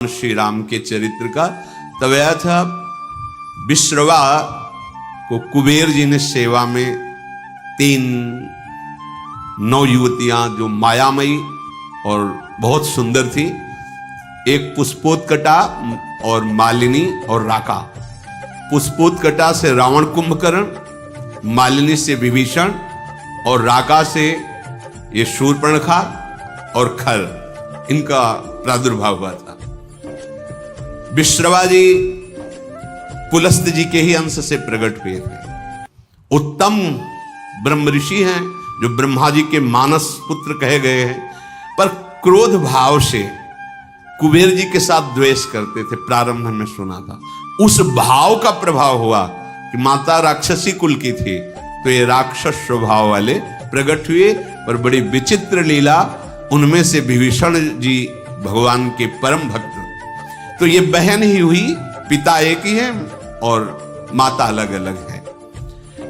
श्री राम के चरित्र का। तब यह था विश्रवा को कुबेर जी ने सेवा में 3 नौ युवतियां जो मायामयी और बहुत सुंदर थी, एक पुष्पोत्कटा और मालिनी और राका। पुष्पोत्कटा से रावण कुंभकर्ण, मालिनी से विभीषण और राका से ये शूर्पणखा और खर, इनका प्रादुर्भाव हुआ था। विश्रवा जी पुलस्त जी के ही अंश से प्रकट हुए थे। उत्तम ब्रह्म ऋषि हैं जो ब्रह्मा जी के मानस पुत्र कहे गए हैं, पर क्रोध भाव से कुबेर जी के साथ द्वेष करते थे। प्रारंभ में सुना था, उस भाव का प्रभाव हुआ कि माता राक्षसी कुल की थी, तो ये राक्षस स्वभाव वाले प्रकट हुए। पर बड़ी विचित्र लीला, उनमें से विभीषण जी भगवान के परम भक्त, तो ये बहन ही हुई, पिता एक ही है और माता अलग अलग है।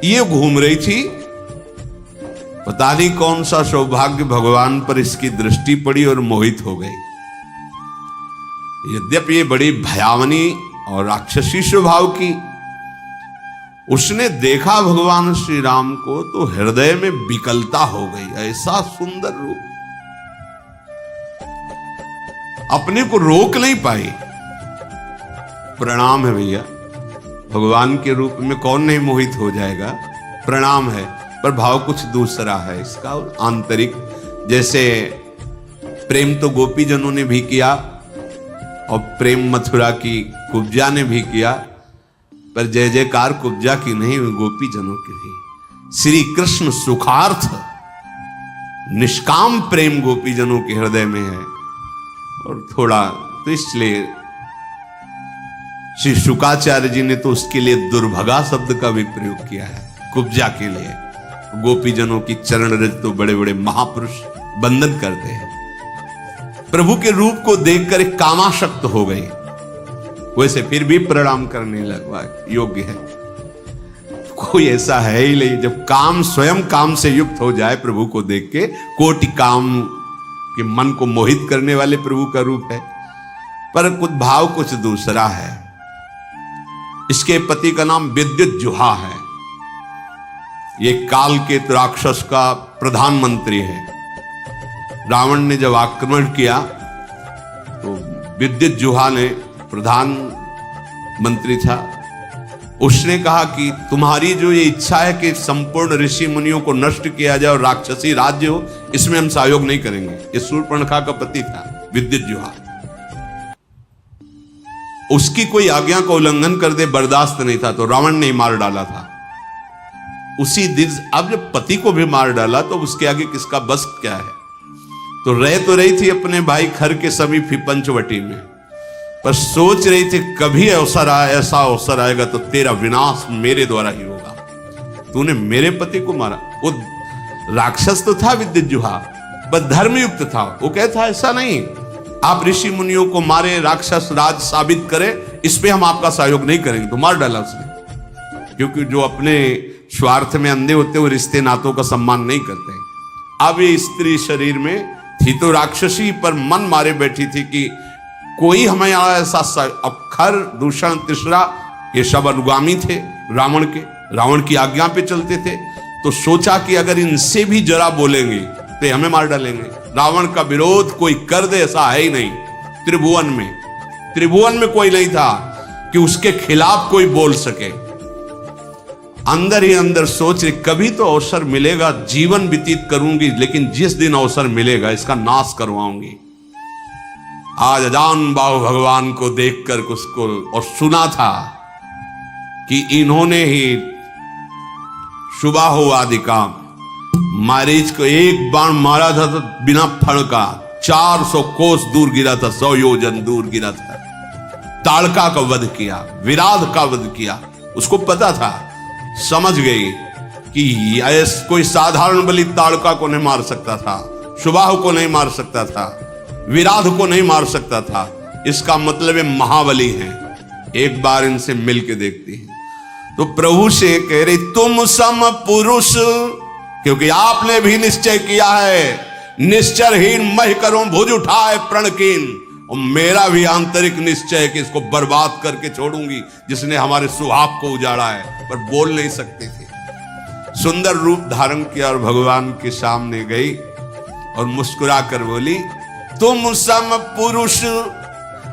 ये घूम रही थी, पता नहीं कौन सा सौभाग्य भगवान पर इसकी दृष्टि पड़ी और मोहित हो गई। यद्यपि ये बड़ी भयावनी और राक्षसी स्वभाव की, उसने देखा भगवान श्री राम को तो हृदय में विकलता हो गई। ऐसा सुंदर रूप, अपने को रोक नहीं पाई। प्रणाम है भैया, भगवान के रूप में कौन नहीं मोहित हो जाएगा, प्रणाम है। पर भाव कुछ दूसरा है इसका, आंतरिक। जैसे प्रेम तो गोपी जनों ने भी किया और प्रेम मथुरा की कुब्जा ने भी किया, पर जय जयकार कुब्जा की नहीं, गोपी जनों की भी। श्री कृष्ण सुखार्थ निष्काम प्रेम गोपी जनों के हृदय में है। और थोड़ा तो इसलिए श्री शुकाचार्य जी ने तो उसके लिए दुर्भगा शब्द का भी प्रयोग किया है, कुब्जा के लिए। गोपी जनों की चरण रज तो बड़े बड़े महापुरुष बंधन करते हैं। प्रभु के रूप को देखकर एक कामाशक्त हो गई, वैसे फिर भी प्रणाम करने लगवा योग्य है। कोई ऐसा है ही नहीं, जब काम स्वयं काम से युक्त हो जाए प्रभु को देख के, कोटि काम के मन को मोहित करने वाले प्रभु का रूप है। पर कुछ भाव कुछ दूसरा है। इसके पति का नाम विद्युज्जुहा है, ये काल के राक्षस का प्रधानमंत्री है। रावण ने जब आक्रमण किया तो विद्युज्जुहा ने, प्रधानमंत्री था, उसने कहा कि तुम्हारी जो ये इच्छा है कि संपूर्ण ऋषि मुनियों को नष्ट किया जाए और राक्षसी राज्य हो, इसमें हम सहयोग नहीं करेंगे। ये शूर्पणखा का पति था विद्युज्जुहा, उसकी कोई आज्ञा का उल्लंघन कर दे बर्दाश्त नहीं था, तो रावण ने मार डाला था उसी दिन। अब जब पति को भी मार डाला तो उसके आगे किसका बस क्या है। तो रही थी अपने भाई खर के समीप ही पंचवटी में, पर सोच रही थी कभी अवसर ऐसा अवसर आएगा तो तेरा विनाश मेरे द्वारा ही होगा। तूने मेरे पति को मारा। वो राक्षस तो था विद्युज्जुहा, बस धर्मयुक्त था। वो कहता ऐसा नहीं, आप ऋषि मुनियों को मारे, राक्षस राज साबित करें, इस पे हम आपका सहयोग नहीं करेंगे। तो मार डाला उसने, क्योंकि जो अपने स्वार्थ में अंधे होते वो रिश्ते नातों का सम्मान नहीं करते। अब ये स्त्री शरीर में थी तो राक्षसी, पर मन मारे बैठी थी कि कोई हमें ऐसा। खर, दूषण, तीसरा, ये सब अनुगामी थे रावण के, रावण की आज्ञा पे चलते थे। तो सोचा कि अगर इनसे भी जरा बोलेंगे तो ये हमें मार डालेंगे। रावण का विरोध कोई कर दे ऐसा है ही नहीं। त्रिभुवन में कोई नहीं था कि उसके खिलाफ कोई बोल सके। अंदर ही अंदर सोच रही, कभी तो अवसर मिलेगा, जीवन व्यतीत करूंगी, लेकिन जिस दिन अवसर मिलेगा इसका नाश करवाऊंगी। आज अजान बाहु भगवान को देखकर उसको और सुना था कि इन्होंने ही सुबाहु आदि काम, मारीच को एक बाण मारा था तो बिना फण का 400 कोस दूर गिरा था, 100 योजन दूर गिरा था। ताड़का का वध किया, विराध का वध किया। उसको पता था, समझ गई कि ऐसा कोई साधारण बलि ताड़का को नहीं मार सकता था, सुबाहु को नहीं मार सकता था, विराध को नहीं मार सकता था। इसका मतलब है महाबली हैं। एक बार इनसे मिल के देखती है। तो प्रभु से कह रही, तुम सम पुरुष, क्योंकि आपने भी निश्चय किया है, निश्चरहीन मह करूं भुज उठाए प्रणकीन। और मेरा भी आंतरिक निश्चय है कि इसको बर्बाद करके छोड़ूंगी, जिसने हमारे सुहाग को उजाड़ा है। पर बोल नहीं सकते थे। सुंदर रूप धारण किया और भगवान के सामने गई और मुस्कुरा कर बोली, तुम सम पुरुष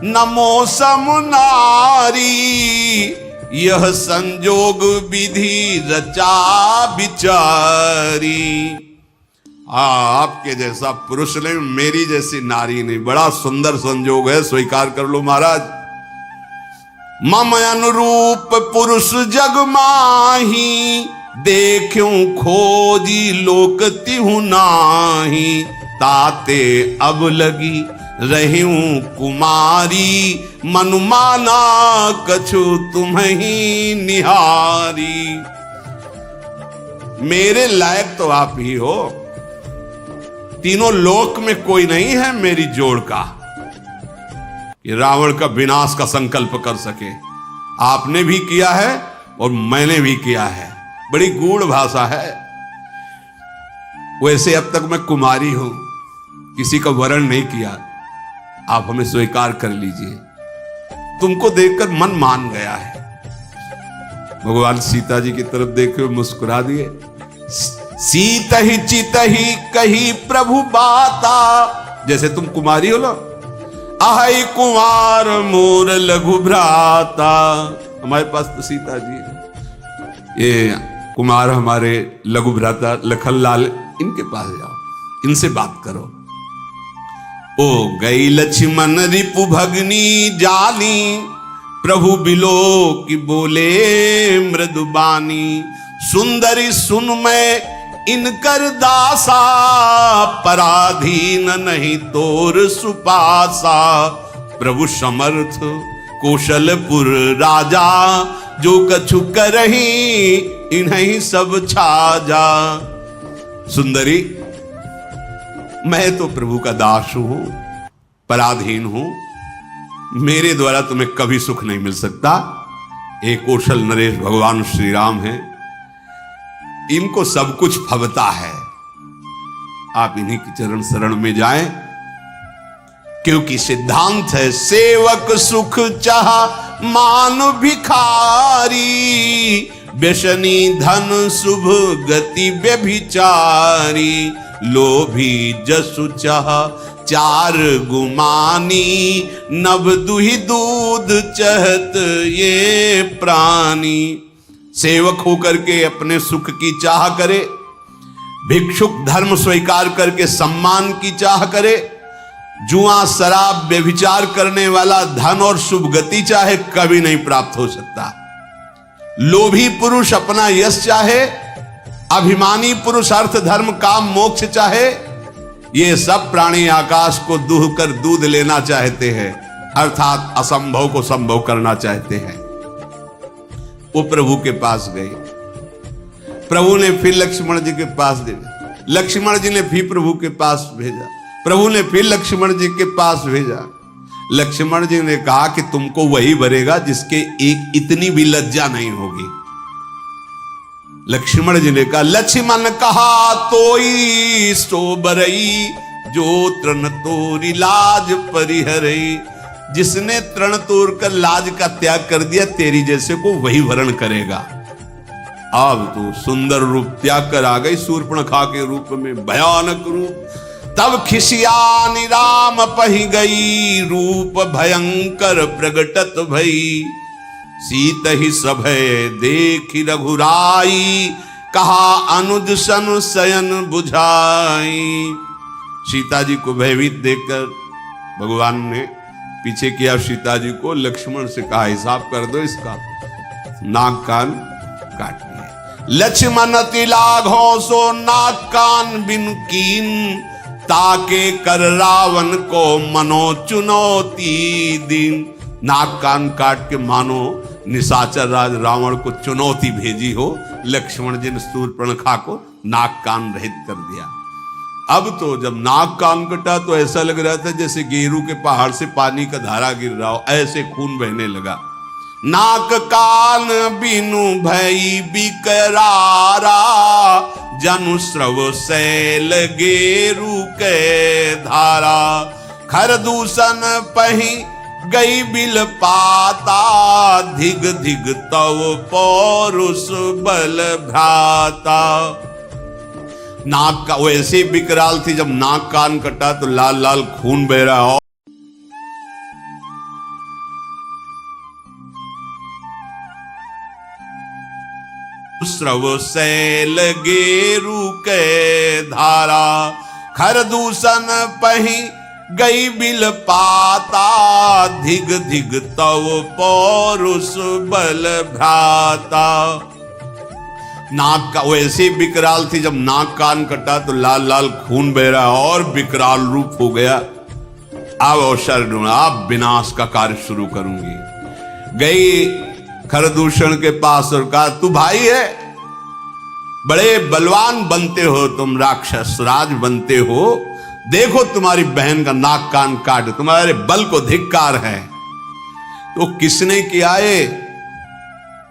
नमो सम नारी, यह संजोग विधि रचा बिचारी। आपके जैसा पुरुष नहीं, मेरी जैसी नारी नहीं, बड़ा सुंदर संजोग है, स्वीकार कर लो महाराज। मम अनुरूप पुरुष जग माही, देखूं खोजी लोक तिहु नाही, ताते अब लगी रहूं कुमारी, मनुमाना कछु तुम्हीं निहारी। मेरे लायक तो आप ही हो, तीनों लोक में कोई नहीं है मेरी जोड़ का कि रावण का विनाश का संकल्प कर सके। आपने भी किया है और मैंने भी किया है। बड़ी गूढ़ भाषा है। वैसे अब तक मैं कुमारी हूं, किसी का वरण नहीं किया, आप हमें स्वीकार कर लीजिए। तुमको देखकर मन मान गया है। भगवान सीता जी की तरफ देखे हुए मुस्कुरा दिए। सीत ही चित ही कही प्रभु बाता, जैसे तुम कुमारी हो लो। आहै कुमार मोर लघु भ्राता, हमारे पास तो सीता जी है, ये कुमार हमारे लघु भ्राता लखनलाल, इनके पास जाओ, इनसे बात करो। ओ गई लक्ष्मण रिपु भगनी जाली, प्रभु बिलो की बोले मृदुबानी। सुंदरी सुन मैं इनकर दासा, पराधीन नहीं तोर सुपासा। प्रभु समर्थ कौशलपुर राजा, जो कछु करही इन्हीं सब छाजा। सुंदरी, मैं तो प्रभु का दास हूं, पराधीन हूं, मेरे द्वारा तुम्हें कभी सुख नहीं मिल सकता। एक कौशल नरेश भगवान श्री राम हैं, इनको सब कुछ फबता है। आप इन्हीं की चरण शरण में जाएं, क्योंकि सिद्धांत है सेवक सुख चाह मान भिखारी, व्यसनी धन शुभ गति व्यभिचारी। लोभी जसु चाह चार गुमानी, नभ दुहि दूध चहत ये प्राणी। सेवक होकर के अपने सुख की चाह करे, भिक्षुक धर्म स्वीकार करके सम्मान की चाह करे, जुआ शराब व्यभिचार करने वाला धन और शुभ गति चाहे, कभी नहीं प्राप्त हो सकता। लोभी पुरुष अपना यश चाहे, अभिमानी पुरुष अर्थ धर्म काम मोक्ष चाहे, ये सब प्राणी आकाश को दूह कर दूध लेना चाहते हैं, अर्थात असंभव को संभव करना चाहते हैं। वो प्रभु के पास गए। प्रभु ने फिर लक्ष्मण जी के पास भेजा, लक्ष्मण जी ने फिर प्रभु के पास भेजा, प्रभु ने फिर लक्ष्मण जी के पास भेजा। लक्ष्मण जी ने कहा कि तुमको वही भरेगा जिसके एक इतनी भी लज्जा नहीं होगी। लक्ष्मण जी ने कहा, लक्ष्मण कहा तोई सो बरई, जो तृण तोरी लाज परिहरई। जिसने तृण तोड़ कर लाज का त्याग कर दिया, तेरी जैसे को वही वरण करेगा। अब तो सुंदर रूप त्याग कर आ गई शूर्पणखा के रूप में, भयानक रूप। तब खिसियानी राम पही गई, रूप भयंकर प्रगटत भई। सीत ही सभय देखी रघुराई, कहा अनुज सन शयन बुझाई। सीता जी को भयभीत देखकर भगवान ने पीछे किया सीता जी को, लक्ष्मण से कहा हिसाब कर दो इसका, नाक कान काट लिए। लक्ष्मण तिलाघों सो नाक कान बिन कीन, ताके कर रावण को मनो चुनौती दिन। नाक कान काट के मानो निशाचर राज रावण को चुनौती भेजी हो। लक्ष्मण जी ने शूर्पणखा को नाक कान रहित कर दिया। अब तो जब नाक कान कटा तो ऐसा लग रहा था जैसे गेरू के पहाड़ से पानी का धारा गिर रहा हो, ऐसे खून बहने लगा। नाक कान बिनु भई बिकरारा, जनु स्रव सैल गेरू के धारा। खर दूषण पही गई बिल पाता, धिग धिग तव पौरुष बल भ्राता। नाक का वैसे विकराल थी, जब नाक कान कटा तो लाल लाल खून बह रहा हो। स्रव शैल गेरु के धारा, खर दूषण पही गई बिल पाता, धिग धिग तव पौरुष बल भ्राता। नाक का वैसे विकराल थी, जब नाक कान कटा तो लाल लाल खून बह रहा और विकराल रूप हो गया। अब अवसर ढूंढा, अब विनाश का कार्य शुरू करूंगी। गई खरदूषण के पास और कहा, तू भाई है, बड़े बलवान बनते हो तुम, राक्षस राज बनते हो, देखो तुम्हारी बहन का नाक कान काट, तुम्हारे बल को धिक्कार है। तो किसने किया है?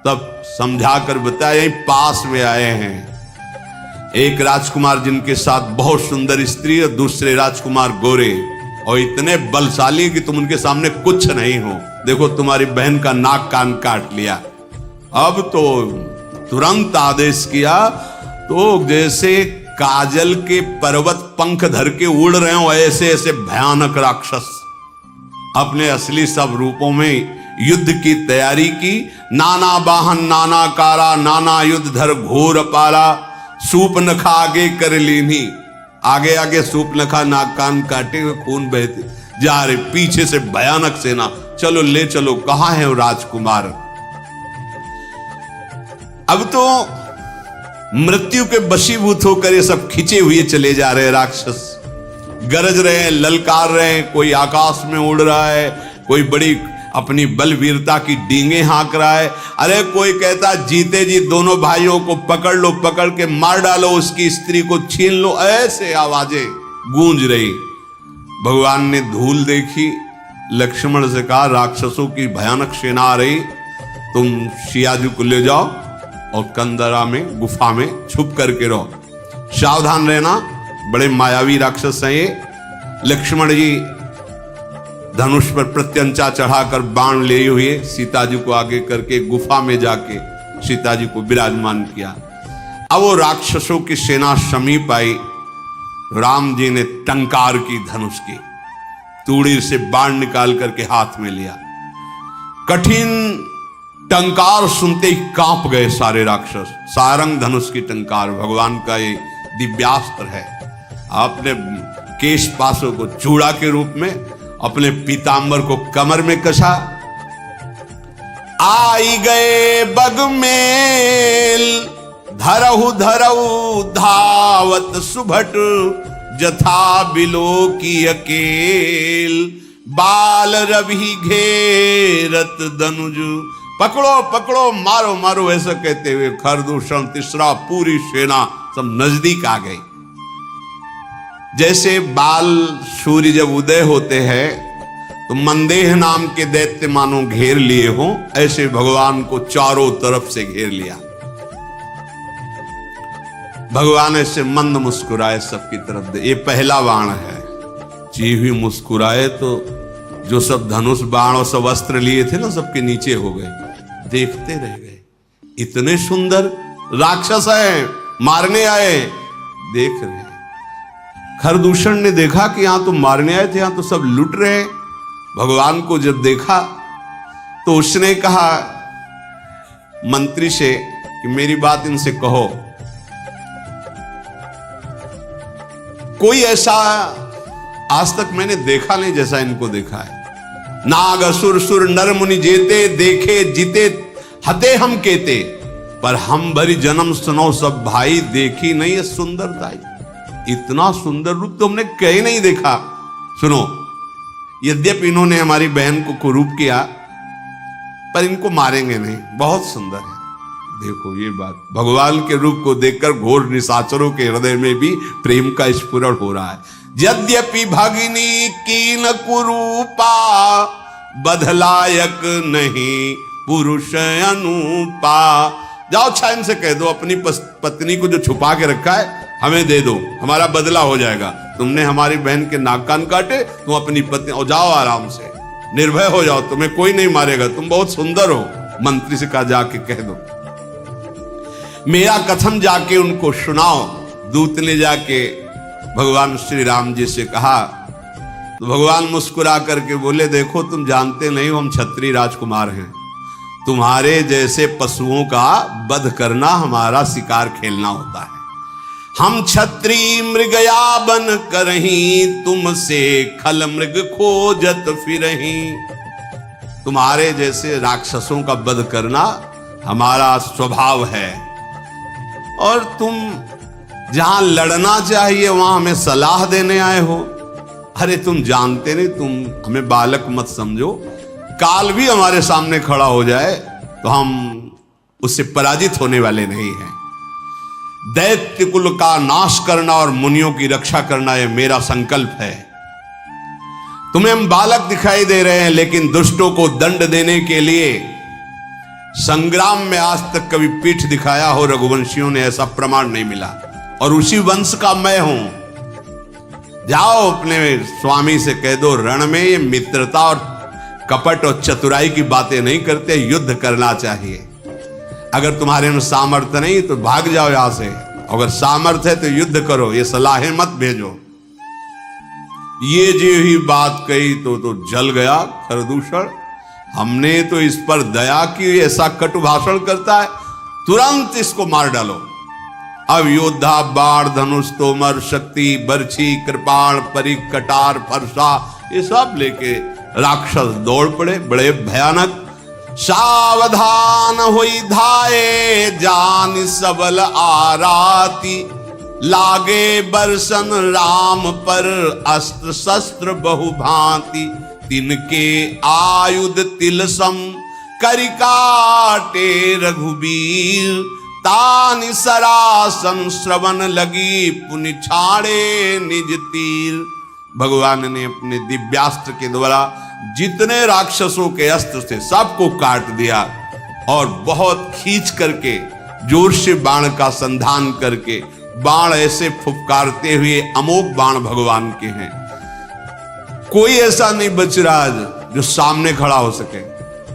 तब समझाकर बताया, यही पास में आए हैं। एक राजकुमार जिनके साथ बहुत सुंदर स्त्री और दूसरे राजकुमार गोरे और इतने बलशाली कि तुम उनके सामने कुछ नहीं हो। देखो तुम्हारी बहन का नाक कान काट लिया। अब तो तुरंत आदेश किया, तो जैसे काजल के पर्वत पंख धर के उड़ रहे हो ऐसे ऐसे भयानक राक्षस अपने असली सब रूपों में युद्ध की तैयारी की। नाना वाहन नाना कारा, नाना युद्ध धर घोर पाला, सूपनखा आगे कर लीनी। आगे आगे सूपनखा नाक कान काटे हुए खून बहते जा रहे, पीछे से भयानक सेना। चलो ले चलो, कहां है वो राजकुमार? अब तो मृत्यु के वशीभूत होकर ये सब खिंचे हुए चले जा रहे हैं। राक्षस गरज रहे हैं, ललकार रहे हैं, कोई आकाश में उड़ रहा है, कोई बड़ी अपनी बलवीरता की डींगे हाँक रहा है। अरे कोई कहता जीते जी दोनों भाइयों को पकड़ लो, पकड़ के मार डालो, उसकी स्त्री को छीन लो। ऐसे आवाजें गूंज रही। भगवान ने धूल देखी, लक्ष्मण से कहा, राक्षसों की भयानक सेना आ रही, तुम सियाजी को ले जाओ और कंदरा में गुफा में छुप करके रहो, सावधान रहना, बड़े मायावी राक्षस हैं ये। लक्ष्मण जी धनुष पर प्रत्यंचा चढ़ाकर बाण लिए हुए सीता जी को आगे करके गुफा में जाके सीता जी को विराजमान किया। अब वो राक्षसों की सेना समीप आई, राम जी ने टंकार की धनुष की, तूड़ी से बाण निकाल करके हाथ में लिया। कठिन टंकार सुनते ही कांप गए सारे राक्षस। सारंग धनुष की टंकार भगवान का ये दिव्यास्त्र है। आपने केश पासों को चूड़ा के रूप में, अपने पीतांबर को कमर में कसा। आई गए बगमेल, धरहु धरहु धावत सुभट, जथा बिलो की अकेल, बाल रवि घेरत दनुज। पकड़ो पकड़ो, मारो मारो, ऐसा कहते हुए खरदूषण तीसरा पूरी सेना सब नजदीक आ गई। जैसे बाल सूर्य जब उदय होते हैं तो मंदेह नाम के दैत्य मानो घेर लिए हों, ऐसे भगवान को चारों तरफ से घेर लिया। भगवान ऐसे मंद मुस्कुराए सबकी तरफ दे। ये पहला बाण है। जी हुई मुस्कुराए तो जो सब धनुष बाण और सब अस्त्र लिए थे ना, सबके नीचे हो गए। देखते रह गए, इतने सुंदर राक्षस हैं, मारने आए, देख रहे। खरदूषण ने देखा कि यहां तो मारने आए थे, यहां तो सब लुट रहे हैं। भगवान को जब देखा तो उसने कहा मंत्री से कि मेरी बात इनसे कहो। कोई ऐसा आज तक मैंने देखा नहीं जैसा इनको देखा है। नाग असुर सुर नर मुनि जेते, देखे जीते हते हम केते, पर हम भरी जन्म सुनो सब भाई, देखी नहीं है सुंदरता। इतना सुंदर रूप तो हमने कहीं नहीं देखा। सुनो, यद्यपि इन्होंने हमारी बहन को कुरूप किया, पर इनको मारेंगे नहीं, बहुत सुंदर है। देखो ये बात, भगवान के रूप को देखकर घोर निशाचरों के हृदय में भी प्रेम का स्फुरण हो रहा है। यद्यपि भगिनी कीन कुरूपा, बधलायक नहीं पुरुष अनुपा। जाओ अच्छा इनसे कह दो, अपनी पत्नी को जो छुपा के रखा है हमें दे दो, हमारा बदला हो जाएगा। तुमने हमारी बहन के नाक कान काटे, तुम अपनी पत्नी और जाओ आराम से, निर्भय हो जाओ, तुम्हें कोई नहीं मारेगा, तुम बहुत सुंदर हो। मंत्री से कहा जाके कह दो, मेरा कथन जाके उनको सुनाओ। दूत ने जाके भगवान श्री राम जी से कहा तो भगवान मुस्कुरा करके बोले, देखो तुम जानते नहीं हो हम क्षत्रिय राजकुमार हैं, तुम्हारे जैसे पशुओं का वध करना हमारा शिकार खेलना होता है। हम क्षत्रिय मृगया बन करहीं, तुमसे खल मृग खोजत फिरहीं। तुम्हारे जैसे राक्षसों का वध करना हमारा स्वभाव है, और तुम जहां लड़ना चाहिए वहां हमें सलाह देने आए हो। अरे तुम जानते नहीं, तुम हमें बालक मत समझो, काल भी हमारे सामने खड़ा हो जाए तो हम उससे पराजित होने वाले नहीं हैं। दैत्य कुल का नाश करना और मुनियों की रक्षा करना यह मेरा संकल्प है। तुम्हें हम बालक दिखाई दे रहे हैं, लेकिन दुष्टों को दंड देने के लिए संग्राम में आज तक कभी पीठ दिखाया हो रघुवंशियों ने, ऐसा प्रमाण नहीं मिला, और उसी वंश का मैं हूं। जाओ अपने स्वामी से कह दो, रण में ये मित्रता और कपट और चतुराई की बातें नहीं करते, युद्ध करना चाहिए। अगर तुम्हारे में सामर्थ्य नहीं तो भाग जाओ यहां से, अगर सामर्थ्य है तो युद्ध करो, ये सलाहें मत भेजो। ये जो ही बात कही तो जल गया खरदूषण। हमने तो इस पर दया की, ऐसा कटु भाषण करता है, तुरंत इसको मार डालो। अब योद्धा बाण धनुष तोमर शक्ति बर्छी कृपाण परिक कटार फरसा ये सब लेके राक्षस दौड़ पड़े, बड़े भयानक। सावधान हुई धाये जान सबल आराती, लागे बरसन राम पर अस्त्र शस्त्र बहुभांति। तिनके आयुध तिलसम करिकाटे रघुबीर, तानि सरासन श्रवण लगी पुनि छाड़े निज तीर। भगवान ने अपने दिव्यास्त्र के द्वारा जितने राक्षसों के अस्त्र थे सबको काट दिया, और बहुत खींच करके जोर से बाण का संधान करके, बाण ऐसे फुफकारते हुए अमोघ बाण भगवान के हैं, कोई ऐसा नहीं बच रहा जो सामने खड़ा हो सके।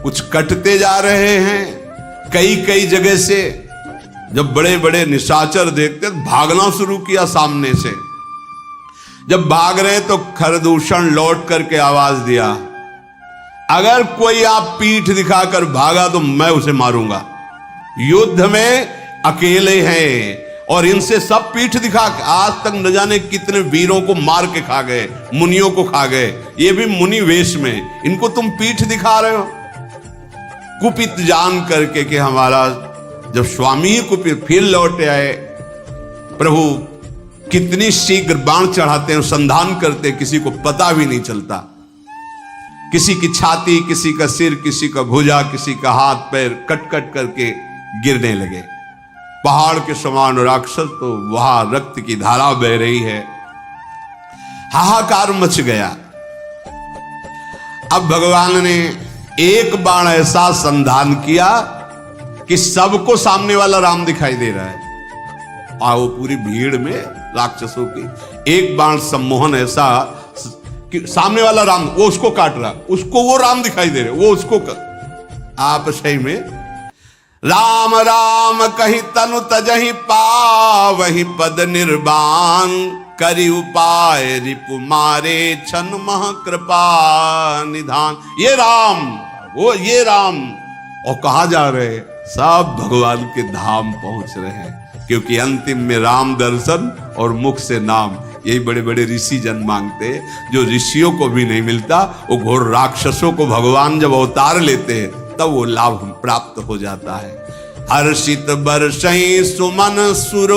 कुछ कटते जा रहे हैं कई कई जगह से। जब बड़े बड़े निशाचर देखते भागना शुरू किया सामने से। जब भाग रहे तो खरदूषण लौट करके आवाज दिया, अगर कोई आप पीठ दिखाकर भागा तो मैं उसे मारूंगा। युद्ध में अकेले हैं और इनसे सब पीठ दिखा के आज तक न जाने कितने वीरों को मार के खा गए, मुनियों को खा गए, ये भी मुनि वेश में। इनको तुम पीठ दिखा रहे हो। कुपित जान करके कि हमारा जब स्वामी कुपित फिर लौट आए, प्रभु कितनी शीघ्र बाण चढ़ाते हैं, संधान करते, किसी को पता भी नहीं चलता। किसी की छाती, किसी का सिर, किसी का भुजा, किसी का हाथ पैर कट कट करके गिरने लगे। पहाड़ के समान राक्षस, तो वहां रक्त की धारा बह रही है, हाहाकार मच गया। अब भगवान ने एक बाण ऐसा संधान किया कि सबको सामने वाला राम दिखाई दे रहा है। वो पूरी भीड़ में राक्षसों की एक बाण सम्मोहन ऐसा कि सामने वाला राम, वो उसको काट रहा, उसको वो राम दिखाई दे रहे, वो उसको आप सही में राम राम कही तनु तजहि पावहि पद निर्वाण, करि उपाय रिपु मारे छन मह कृपा निधान। ये राम, वो ये राम, और कहा जा रहे सब भगवान के धाम पहुंच रहे हैं, क्योंकि अंतिम में राम दर्शन और मुख से नाम, यही बड़े बड़े ऋषि जन मांगते हैं, जो ऋषियों को भी नहीं मिलता। वो घोर राक्षसों को भगवान जब अवतार लेते हैं तब वो लाभ प्राप्त हो जाता है। हर्षित बरसई सुमन सुर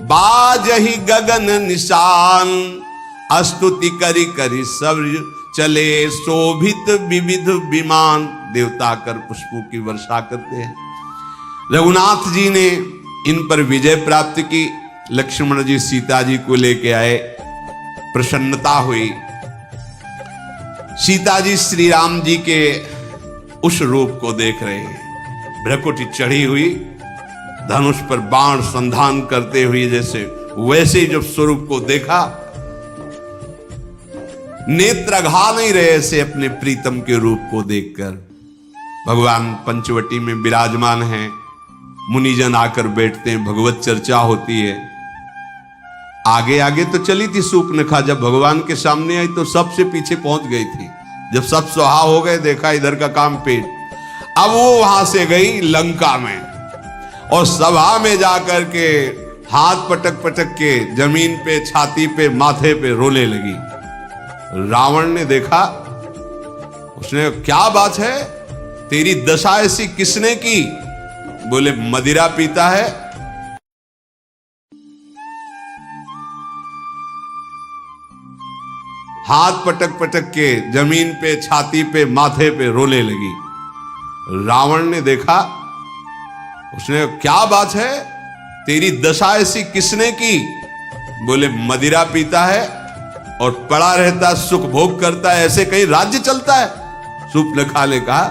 बाजहि गगन निशान, स्तुति करि करि सब चले शोभित विविध विमान। देवता कर पुष्पों की वर्षा करते हैं। रघुनाथ जी ने इन पर विजय प्राप्त की। लक्ष्मण जी सीता जी को लेके आए, प्रसन्नता हुई। सीता जी श्री राम जी के उस रूप को देख रहे हैं, भ्रकुटी चढ़ी हुई, धनुष पर बाण संधान करते हुए जैसे वैसे ही जब स्वरूप को देखा, नेत्र अघा नहीं रहे से अपने प्रीतम के रूप को देखकर। भगवान पंचवटी में विराजमान हैं, मुनिजन आकर बैठते हैं, भगवत चर्चा होती है। आगे आगे तो चली थी सूर्पनखा, जब भगवान के सामने आई तो सबसे पीछे पहुंच गई थी। जब सब सुहा हो गए, देखा इधर का काम पेट। अब वो वहां से गई लंका में, और सभा में जाकर के हाथ पटक पटक के जमीन पे, छाती पे, माथे पे रोने लगी। रावण ने देखा, उसने क्या बात है, तेरी दशा ऐसी किसने की? बोले मदिरा पीता है। हाथ पटक पटक के जमीन पे, छाती पे, माथे पे रोने लगी। रावण ने देखा, उसने क्या बात है, तेरी दशा ऐसी किसने की? बोले मदिरा पीता है और पड़ा रहता, सुख भोग करता है, ऐसे कहीं राज्य चलता है? सूर्पनखा ने कहा,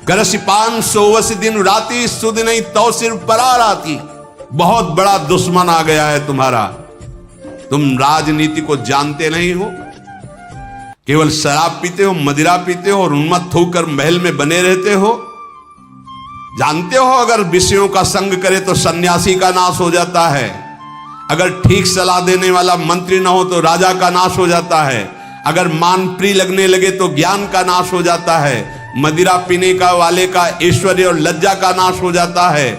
करसी पान सोवस दिन राती, सुध नहीं तो सिर परार आती। बहुत बड़ा दुश्मन आ गया है तुम्हारा, तुम राजनीति को जानते नहीं हो, केवल शराब पीते हो, मदिरा पीते हो और उन्मत्त होकर महल में बने रहते हो। जानते हो अगर विषयों का संग करे तो सन्यासी का नाश हो जाता है, अगर ठीक सलाह देने वाला मंत्री ना हो तो राजा का नाश हो जाता है, अगर मान प्रिय लगने लगे तो ज्ञान का नाश हो जाता है, मदिरा पीने का वाले का ऐश्वर्य और लज्जा का नाश हो जाता है,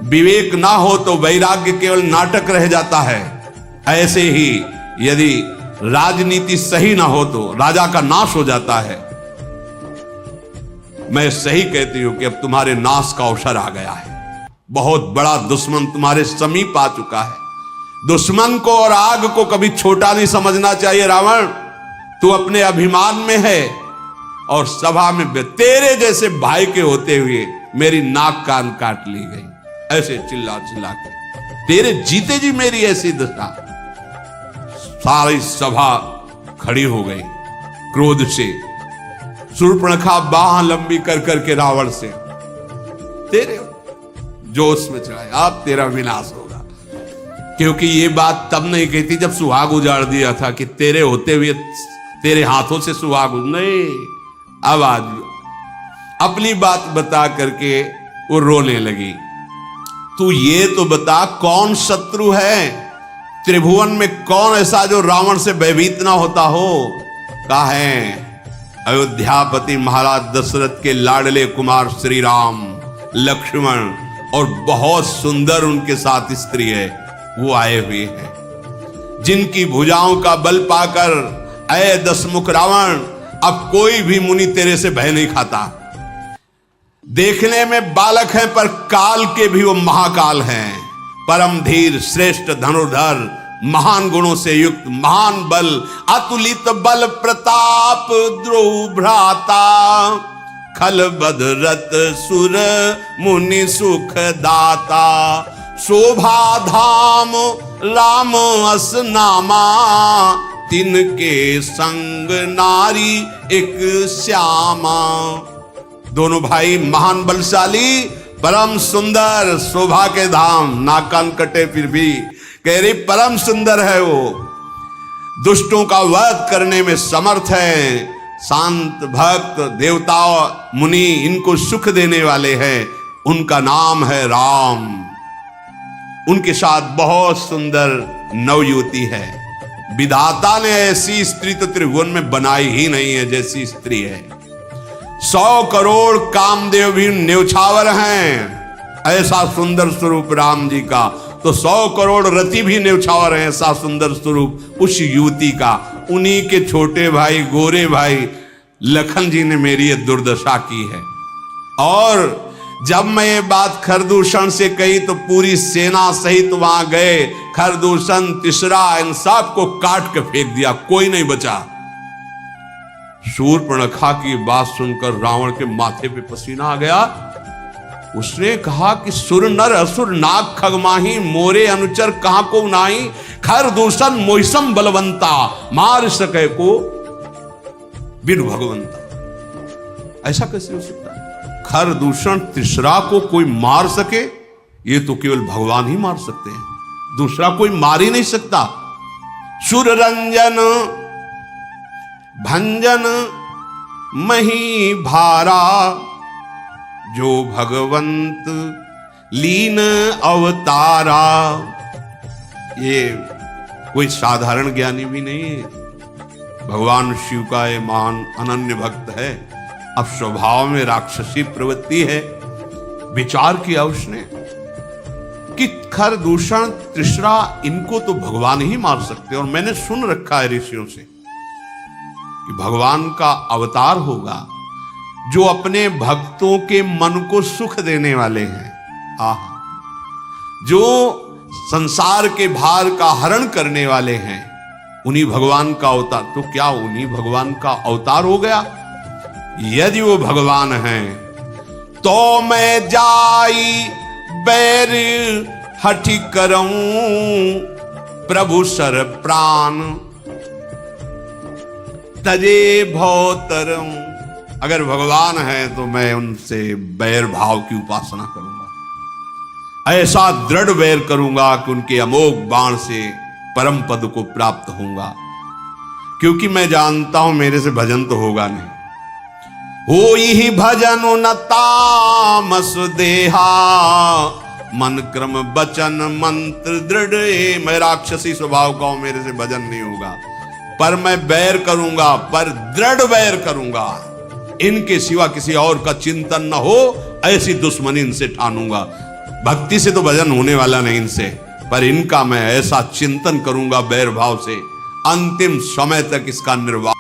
विवेक ना हो तो वैराग्य केवल नाटक रह जाता है। ऐसे ही यदि राजनीति सही ना हो तो राजा का नाश हो जाता है। मैं सही कहती हूं कि अब तुम्हारे नाश का अवसर आ गया है। बहुत बड़ा दुश्मन तुम्हारे समीप आ चुका है। दुश्मन को और आग को कभी छोटा नहीं समझना चाहिए। रावण, तू अपने अभिमान में है और सभा में तेरे जैसे भाई के होते हुए मेरी नाक कान काट ली गई। ऐसे चिल्ला चिल्ला के, तेरे जीते जी मेरी ऐसी दशा। सारी सभा खड़ी हो गई क्रोध से। सूर्पनखा बाह लंबी कर करके रावण से, तेरे जोश में चढ़ाए, अब तेरा विनाश होगा। क्योंकि ये बात तब नहीं कहती जब सुहाग उजाड़ दिया था कि तेरे होते हुए तेरे हाथों से सुहाग नहीं। अब आज अपनी बात बता करके वो रोने लगी। तू ये तो बता, कौन शत्रु है त्रिभुवन में, कौन ऐसा जो रावण से भयभीत ना होता हो? कहा है अयोध्यापति महाराज दशरथ के लाडले कुमार श्री राम, लक्ष्मण और बहुत सुंदर उनके साथ स्त्री है, वो आए हुए हैं, जिनकी भुजाओं का बल पाकर अय दशमुख रावण, अब कोई भी मुनि तेरे से भय नहीं खाता। देखने में बालक हैं पर काल के भी वो महाकाल हैं, परम धीर, श्रेष्ठ धनुर्धर, महान गुणों से युक्त, महान बल, अतुलित बल प्रताप, द्रोह भ्राता, खल बदरत सुर मुनि सुख दाता, शोभा धाम राम अस नामा, तिनके संग नारी एक श्यामा। दोनों भाई महान बलशाली, परम सुंदर, शोभा के धाम, नाक कान कटे फिर भी कह रही परम सुंदर है वो, दुष्टों का वध करने में समर्थ है, शांत भक्त, देवता मुनि इनको सुख देने वाले हैं, उनका नाम है राम। उनके साथ बहुत सुंदर नवयुवती है। विधाता ने ऐसी स्त्री तो त्रिभुवन में बनाई ही नहीं है जैसी स्त्री है। 100 करोड़ कामदेव भी न्यौछावर हैं, ऐसा सुंदर स्वरूप राम जी का, तो 100 करोड़ रति भी न्यौछावर हैं, ऐसा सुंदर स्वरूप उस युवती का। उन्हीं के छोटे भाई, गोरे भाई लखन जी ने मेरी ये दुर्दशा की है। और जब मैं ये बात खरदूषण से कही तो पूरी सेना सहित वहां गए, खरदूषण, तीसरा, इन सब को काट के फेंक दिया, कोई नहीं बचा। शूर्पणखा की बात सुनकर रावण के माथे पे पसीना आ गया। उसने कहा कि सुर नर असुर नाग खगमाही, मोरे अनुचर कहां को नाही, खरदूषण मोहिसम बलवंता, मार सके को बिनु भगवंता। ऐसा कैसे हो सकता है? खरदूषण तीसरा को कोई मार सके, ये तो केवल भगवान ही मार सकते हैं। दूसरा कोई मार ही नहीं सकता। सुर रंजन भंजन मही भारा, जो भगवंत लीन अवतारा। ये कोई साधारण ज्ञानी भी नहीं है, भगवान शिव का ये महान अनन्य भक्त है। अब स्वभाव में राक्षसी प्रवृत्ति है। विचार किया उसने कि खर दूषण तृष्णा इनको तो भगवान ही मार सकते हैं, और मैंने सुन रखा है ऋषियों से कि भगवान का अवतार होगा जो अपने भक्तों के मन को सुख देने वाले हैं। आह, जो संसार के भार का हरण करने वाले हैं, उन्हीं भगवान का अवतार। तो क्या उन्हीं भगवान का अवतार हो गया? यदि वो भगवान हैं तो मैं जाई बैर हठि करऊं, प्रभु सर प्राण तजे भौतरऊं। अगर भगवान है तो मैं उनसे बैर भाव की उपासना करूंगा, ऐसा दृढ़ बैर करूंगा कि उनके अमोघ बाण से परम पद को प्राप्त होऊंगा, क्योंकि मैं जानता हूं मेरे से भजन तो होगा नहीं। हो ही भजन न तामस देहा, मन क्रम वचन मंत्र दृढ़। मैं राक्षसी स्वभाव का हूं, मेरे से भजन नहीं होगा, पर मैं बैर करूंगा, पर दृढ़ बैर करूंगा। इनके सिवा किसी और का चिंतन न हो, ऐसी दुश्मनी इनसे ठानूंगा। भक्ति से तो भजन होने वाला नहीं इनसे, पर इनका मैं ऐसा चिंतन करूंगा बैर भाव से, अंतिम समय तक इसका निर्वाह